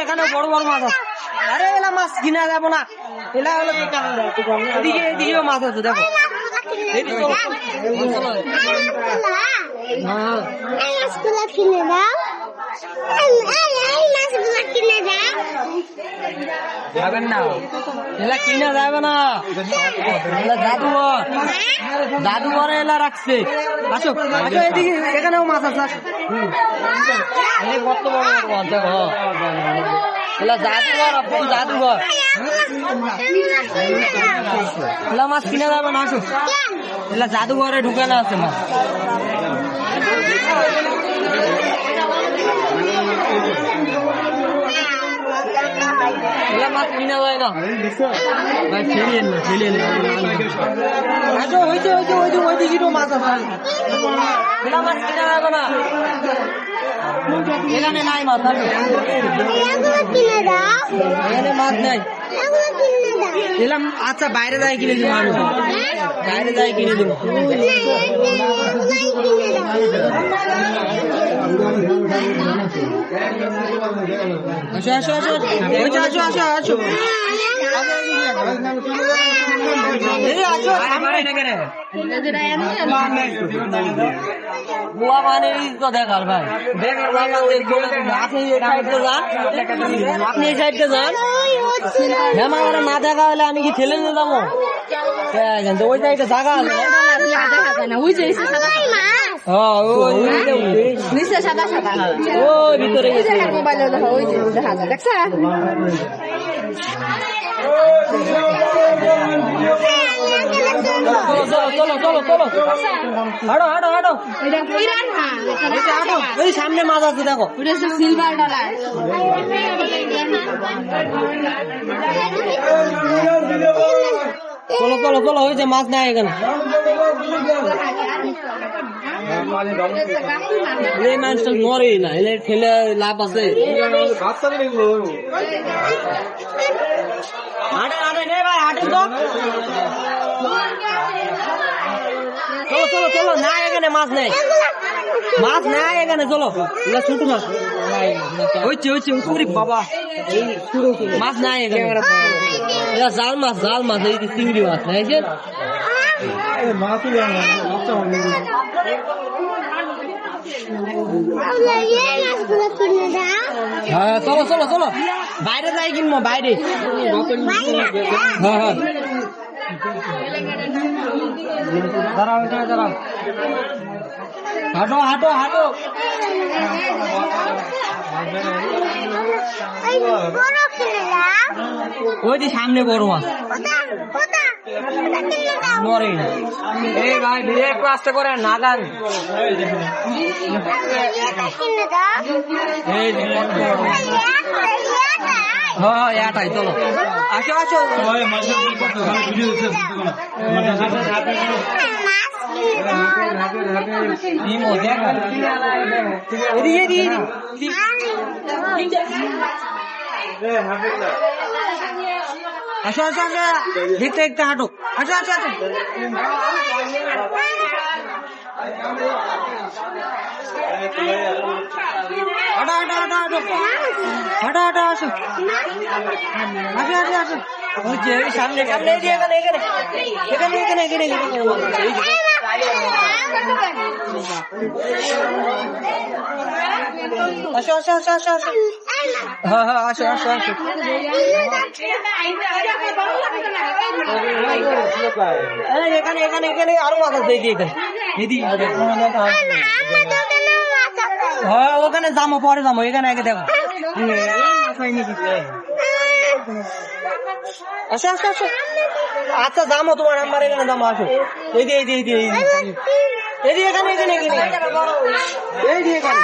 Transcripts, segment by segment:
এখানে বড় বড় মাছ আছে। আরে এলা মাছ কিনা যাবো না, এলা হলো এদিকে এদিকেও মাছ আছে দেখো। যাবেন না, এলা কিনা যাবে না, এলা জাদুঘর, জাদুঘরে এলা রাখছে। আসো আসো এদিকে, এখানেও মাছ আছে। কত বড় মাছ দেখো, এলা জাদুঘর, আপু জাদুঘর। এলা মাছ কিনা যাবে না, আসো এলা জাদুঘরে ঢুকানো আছে মাছ। মাছ কিনা যায় না, ঠেলিয়েন না, ঠেলিয়েন না। আচ্ছা হয়েছে হয়েছে হয়েছে, ওই দিকেও মাছ আছে, মাছ কিনা যাবে না, এখানে নাই মাছ। এখানে মাছ নাই, এলাম। আচ্ছা বাইরে যাই কিনে দেবো, আমি বাইরে যাই কিনে দেবো। আসো আসো আসো আসো আসো আসো দেখার ভাই, আপনি এই সাইডে যান, আমার না দেখা হলে আমি কি ঠেলে নিয়ে যাবো? ওই সাইডে জায়গা আছে, ওই ভিতরে দেখছা। চলো চলো চলো, হাঁটো হাঁটো হাঁটো, ওই সামনে মাছ আছে দেখো। সিলভার ডলার চলো চলো চলো, ওই যে মাছ নাই এখানে। এই মাছটা মরে না, এলে ঠেলে লাভ আছে। হাঁটে হাঁটে নে ভাই, হাঁটে তো। চলো চলো চলো, না এখানে মাছ নেই, মাছ নাই এখানে, চলো। ছোট মাছ হচ্ছে হচ্ছে, বাবা মাছ নাই এখানে, জাল মাছ, জাল মাছ, এই চিংড়ি মাছ নাইছেন। হ্যাঁ চলো চলো চলো, বাইরে যাই কিনবো, বাইরে। হ্যাঁ হ্যাঁ দাঁড়াও, এখানে দাঁড়াও, হাঁটো হাঁটো হাঁটো। ওই যে সামনে বড় মাছ মরে না। এই ভাই ধীরে একটু আস্তে করে, না গান। হ্যাঁ এটাই, চলো আসো আসো। আসো আসো আসো, দেখতে দেখতে হাঁটো, আসো আসো আসো। হাঁটো হাঁটো হাঁটো হাঁটো হাঁটো হাঁটো, আসো আসো আসো আসো। হচ্ছে এই সামনে সামনে, এখানে এখানে এখানে এখানে এখানে আসো আসো আসো আসো আসো। হ্যাঁ হ্যাঁ আসো আসো আসো। এখানে এখানে এখানে আরো মাছ আছে, এখানে। হ্যাঁ ওখানে যাবো, পরে যাবো, এখানে আগে দেখো। আসো আসো আসো, আচ্ছা যাবো, তোমার নাম্বার এখানে যাবো, আসো। এই যে এই যে এই যে এই যে এখানে এখানে এখানে এই যে এখানে,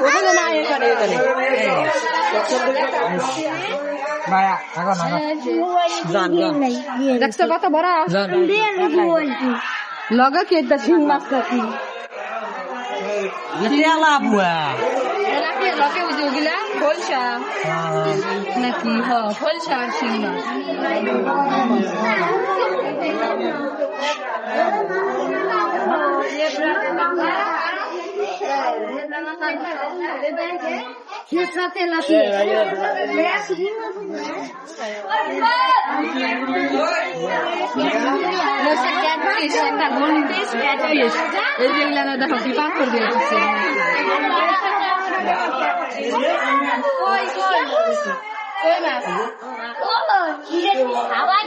ওখানে না, এখানে এখানে। ভাইয়া আগো না জান দেখছো কত বড় জান লগা কেটে শিং মাছ নাকি এলা বুয়া লগে লগে ওই যে ওগুলা ফলসা নাকি ফলসা আর শিং মাছ দেখো কি পাথর দিয়ে আবার